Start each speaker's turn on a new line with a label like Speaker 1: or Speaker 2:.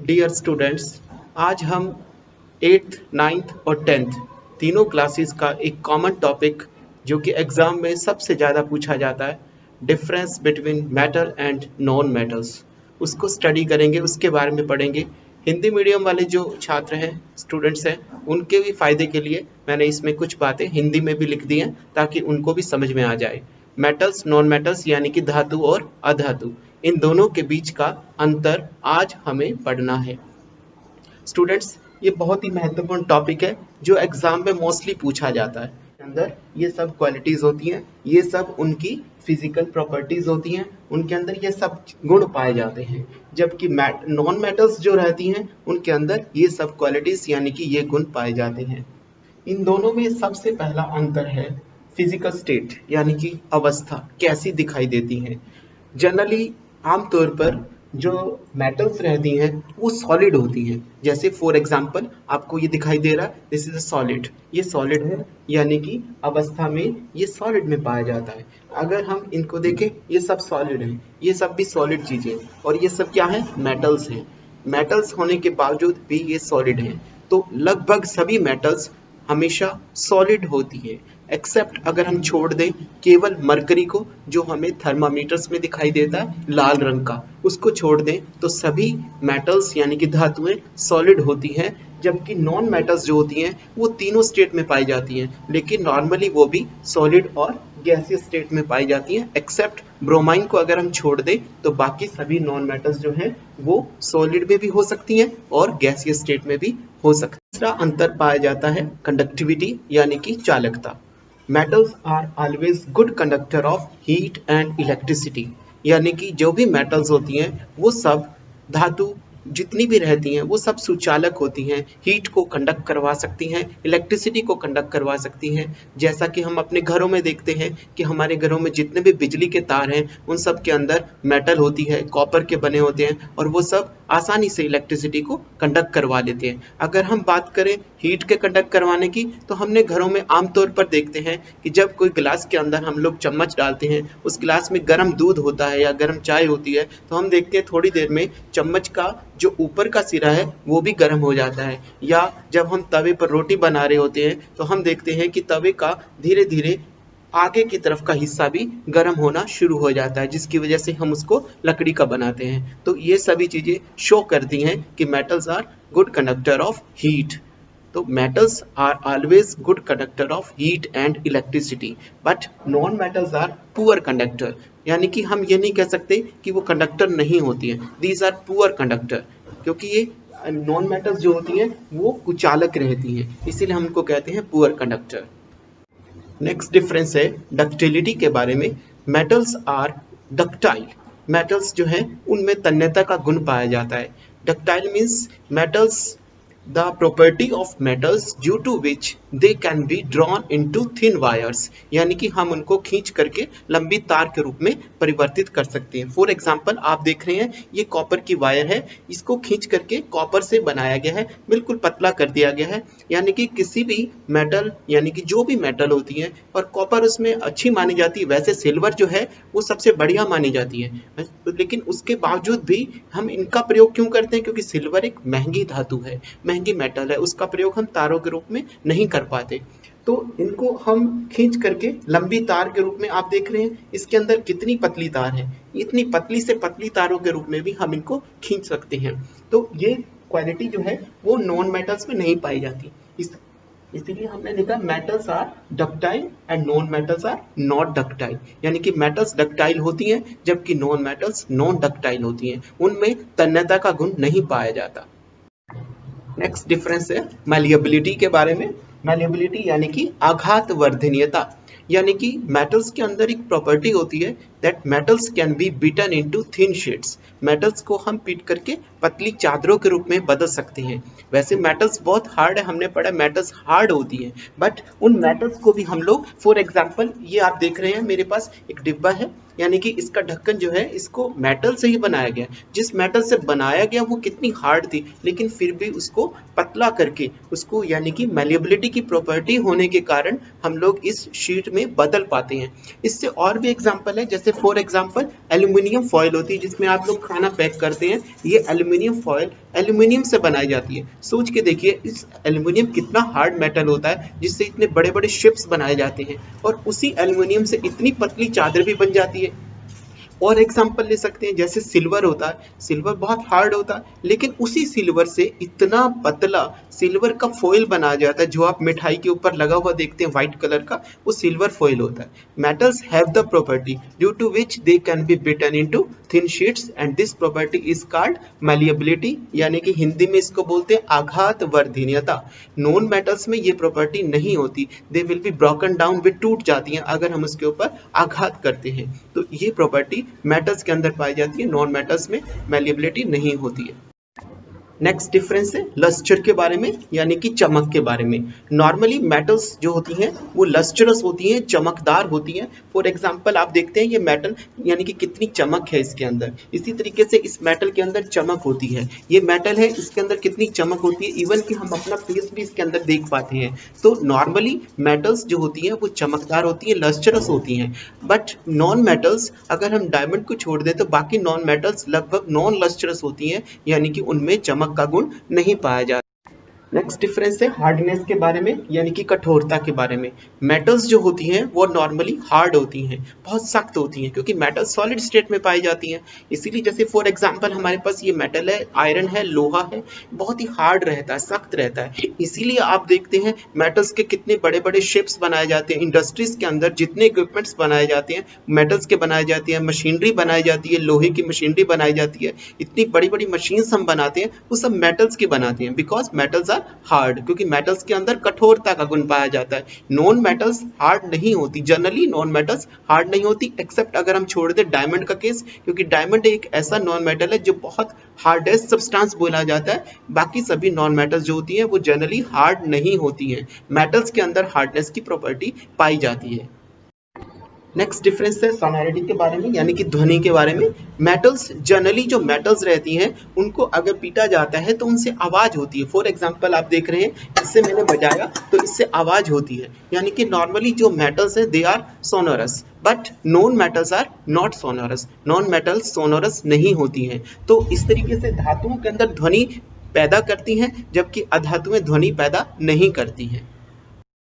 Speaker 1: Dear students, आज हम 8th, 9th और 10th तीनों क्लासेस का एक कॉमन टॉपिक जो कि एग्ज़ाम में सबसे ज़्यादा पूछा जाता है, difference between metal and non metals, उसको स्टडी करेंगे, उसके बारे में पढ़ेंगे। हिंदी मीडियम वाले जो छात्र हैं, स्टूडेंट्स हैं, उनके भी फ़ायदे के लिए मैंने इसमें कुछ बातें हिंदी में भी लिख दी हैं ताकि उनको भी समझ में आ जाए। मेटल्स, नॉन मेटल्स यानी कि धातु और अधातु, इन दोनों के बीच का अंतर आज हमें पढ़ना है। स्टूडेंट्स, ये बहुत ही महत्वपूर्ण टॉपिक है जो एग्जाम में मोस्टली पूछा जाता है। अंदर ये सब क्वालिटीज होती हैं, ये सब उनकी फिजिकल प्रॉपर्टीज होती हैं, उनके अंदर ये सब गुण पाए जाते हैं, जबकि नॉन मेटल्स जो रहती हैं उनके अंदर ये सब क्वालिटीज यानी कि ये गुण पाए जाते हैं। इन दोनों में सबसे पहला अंतर है फिजिकल स्टेट यानी कि अवस्था कैसी दिखाई देती है। जनरली आमतौर पर जो मेटल्स रहती हैं वो सॉलिड होती हैं। जैसे फॉर एग्जांपल आपको ये दिखाई दे रहा है, दिस इज अ सॉलिड, ये सॉलिड है यानी कि अवस्था में ये सॉलिड में पाया जाता है। अगर हम इनको देखें, ये सब सॉलिड है, ये सब भी सॉलिड चीजें, और ये सब क्या है, मेटल्स हैं। मेटल्स होने के बावजूद भी ये सॉलिड हैं। तो लगभग सभी मेटल्स हमेशा सॉलिड होती है, एक्सेप्ट अगर हम छोड़ दें केवल मरकरी को, जो हमें थर्मामीटर्स में दिखाई देता है लाल रंग का, उसको छोड़ दें तो सभी मेटल्स यानी कि धातुएं सॉलिड होती हैं। जबकि नॉन मेटल्स जो होती हैं वो तीनों स्टेट में पाई जाती हैं, लेकिन नॉर्मली वो भी सॉलिड और गैसियस स्टेट में पाई जाती हैं। एक्सेप्ट ब्रोमाइन को अगर हम छोड़ दें तो बाकी सभी नॉन मेटल्स जो हैं वो सॉलिड में भी हो सकती हैं और गैसियस स्टेट में भी हो सकती है। तीसरा अंतर पाया जाता है कंडक्टिविटी यानी कि चालकता। Metals are always good conductor of heat and electricity, यानी कि जो भी मेटल्स होती हैं वो सब, धातु जितनी भी रहती हैं वो सब सुचालक होती हैं, हीट को कंडक्ट करवा सकती हैं, इलेक्ट्रिसिटी को कंडक्ट करवा सकती हैं। जैसा कि हम अपने घरों में देखते हैं कि हमारे घरों में जितने भी बिजली के तार हैं उन सब के अंदर मेटल होती है, कॉपर के बने होते हैं, और वो सब आसानी से इलेक्ट्रिसिटी को कंडक्ट करवा लेते हैं। अगर हम बात करें हीट के कंडक्ट करवाने की, तो हमने घरों में आमतौर पर देखते हैं कि जब कोई गिलास के अंदर हम लोग चम्मच डालते हैं, उस गिलास में गर्म दूध होता है या गर्म चाय होती है, तो हम देखते हैं थोड़ी देर में चम्मच का जो ऊपर का सिरा है वो भी गर्म हो जाता है। या जब हम तवे पर रोटी बना रहे होते हैं तो हम देखते हैं कि तवे का धीरे धीरे आगे की तरफ का हिस्सा भी गर्म होना शुरू हो जाता है, जिसकी वजह से हम उसको लकड़ी का बनाते हैं। तो ये सभी चीजें शो करती हैं कि metals are good conductor of heat. तो metals are always good conductor of heat and electricity, but non metals are poor conductor, यानी कि हम ये नहीं कह सकते कि वो कंडक्टर नहीं होती है, दीज आर पुअर कंडक्टर, क्योंकि ये नॉन मेटल्स जो होती हैं वो कुचालक रहती हैं, इसीलिए हम उनको कहते हैं पुअर कंडक्टर। नेक्स्ट डिफरेंस है डक्टिलिटी के बारे में। मेटल्स आर डक्टाइल, मेटल्स जो है उनमें तन्यता का गुण पाया जाता है। Ductile means metals, the property of metals due to which they can be drawn into thin wires, यानी कि हम उनको खींच करके लंबी तार के रूप में परिवर्तित कर सकते हैं। फॉर एग्जाम्पल आप देख रहे हैं ये कॉपर की वायर है, इसको खींच करके कॉपर से बनाया गया है, बिल्कुल पतला कर दिया गया है। यानी कि किसी भी मेटल, यानी कि जो भी मेटल होती है, और कॉपर उसमें अच्छी मानी जाती है, वैसे सिल्वर जो है वो सबसे बढ़िया मानी जाती है, लेकिन उसके बावजूद भी हम इनका प्रयोग क्यों करते हैं, क्योंकि सिल्वर एक महंगी धातु है, महंगी मेटल है, उसका प्रयोग हम तारों के रूप में नहीं कर पाते। तो इनको हम खींच करके लंबी तार के रूप में, आप देख रहे हैं इसके अंदर कितनी पतली तार है, इतनी पतली से पतली तारों के रूप में भी हम इनको खींच सकते हैं। तो ये क्वालिटी जो है वो नॉन मेटल्स में नहीं पाई जाती, इसीलिए हमने लिखा metals are ductile and non metals are not ductile, यानी कि मेटल्स डक्टाइल होती हैं जबकि नॉन मेटल्स नॉन डक्टाइल होती हैं, उनमें तन्यता का गुण नहीं पाया जाता। नेक्स्ट डिफरेंस है मैलिएबिलिटी के बारे में। मैलिएबिलिटी यानी कि आघात वर्धनीयता, यानी कि मेटल्स के अंदर एक प्रॉपर्टी होती है that metals can be beaten into thin sheets, metals को हम पीट करके पतली चादरों के रूप में बदल सकते हैं। वैसे मेटल्स बहुत हार्ड है, हमने पढ़ा मेटल्स हार्ड होती हैं, बट उन मेटल्स को भी हम लोग, फॉर एग्जांपल ये आप देख रहे हैं मेरे पास एक डिब्बा है, यानी कि इसका ढक्कन जो है इसको मेटल से ही बनाया गया। जिस मेटल से बनाया गया वो कितनी हार्ड थी, लेकिन फिर भी उसको पतला करके उसको, यानी कि मैलिएबिलिटी की प्रॉपर्टी होने के कारण हम लोग इस शीट में बदल पाते हैं। इससे और भी एग्जांपल है, जैसे फॉर एग्जांपल एल्यूमिनियम फॉयल होती है जिसमें आप लोग खाना पैक करते हैं। ये एल्यूमिनियम फॉयल एल्यूमिनियम से बनाई जाती है। सोच के देखिए इस एल्यूमिनियम कितना हार्ड मेटल होता है जिससे इतने बड़े बड़े शिप्स बनाए जाते हैं, और उसी एल्यूमिनियम से इतनी पतली चादर भी बन जाती है। और एग्जांपल ले सकते हैं, जैसे सिल्वर होता है, सिल्वर बहुत हार्ड होता है लेकिन उसी सिल्वर से इतना पतला सिल्वर का फॉयल बनाया जाता है जो आप मिठाई के ऊपर लगा हुआ देखते हैं व्हाइट कलर का, वो सिल्वर फॉयल होता है। Metals have the property due to which they can be beaten into thin sheets and this property is called malleability, यानी कि हिंदी में इसको बोलते हैं आघात वर्धनीयता। नॉन मेटल्स में ये प्रॉपर्टी नहीं होती, they will be broken down, वे टूट जाती हैं अगर हम उसके ऊपर आघात करते हैं। तो ये प्रॉपर्टी मेटल्स के अंदर पाई जाती है, नॉन मेटल्स में मैलिएबिलिटी नहीं होती है। नेक्स्ट डिफरेंस है लस्टर के बारे में, यानी कि चमक के बारे में। नॉर्मली मेटल्स जो होती हैं वो लस्टरस होती हैं, चमकदार होती हैं। फॉर एग्जांपल आप देखते हैं ये मेटल यानी कि कितनी चमक है इसके अंदर, इसी तरीके से इस मेटल के अंदर चमक होती है। ये मेटल है, इसके अंदर कितनी चमक होती है, इवन कि हम अपना फेस भी इसके अंदर देख पाते हैं। तो नॉर्मली मेटल्स जो होती हैं वो चमकदार होती हैं, लस्टरस होती हैं। बट नॉन मेटल्स, अगर हम डायमंड को छोड़ दें तो बाकी नॉन मेटल्स लगभग नॉन लस्टरस होती हैं, यानी कि उनमें चमक का गुण नहीं पाया जाता। नेक्स्ट डिफरेंस है हार्डनेस के बारे में, यानी कि कठोरता के बारे में। मेटल्स जो होती हैं वो नॉर्मली हार्ड होती हैं, बहुत सख्त होती हैं, क्योंकि मेटल सॉलिड स्टेट में पाई जाती हैं। इसीलिए जैसे फॉर एग्जांपल हमारे पास ये मेटल है, आयरन है, लोहा है, बहुत ही हार्ड रहता है, सख्त रहता है। इसीलिए आप देखते हैं मेटल्स के कितने बड़े बड़े शिप्स बनाए जाते हैं। इंडस्ट्रीज के अंदर जितने इक्विपमेंट्स बनाए जाते हैं मेटल्स के बनाए जाते हैं, मशीनरी बनाई जाती है, लोहे की मशीनरी बनाई जाती है, इतनी बड़ी बड़ी मशीन्स हम बनाते हैं वो सब मेटल्स की बनाते हैं, बिकॉज मेटल्स हार्ड, क्योंकि मेटल्स के अंदर कठोरता का गुण पाया जाता है। नॉन मेटल्स हार्ड नहीं होती, जनरली नॉन मेटल्स हार्ड नहीं होती, एक्सेप्ट अगर हम छोड़ दें डायमंड का केस, क्योंकि डायमंड एक ऐसा नॉन मेटल है जो बहुत हार्डेस्ट सब्सटेंस बोला जाता है। बाकी सभी नॉन मेटल्स जो होती हैं वो जनरली हार्ड नहीं होती हैं। मेटल्स के अंदर हार्डनेस की प्रॉपर्टी पाई जाती है। नेक्स्ट डिफरेंस है सोनोरिटी के बारे में, यानी कि ध्वनि के बारे में। मेटल्स जनरली जो मेटल्स रहती हैं उनको अगर पीटा जाता है तो उनसे आवाज होती है। फॉर एग्जांपल आप देख रहे हैं इससे मैंने बजाया तो इससे आवाज होती है, यानी कि नॉर्मली जो मेटल्स हैं they are sonorous, but non metals are not sonorous. Non metals sonorous नहीं होती हैं। तो इस तरीके से धातुओं के अंदर ध्वनि पैदा करती हैं जबकि अधातुएं ध्वनि पैदा नहीं करती हैं।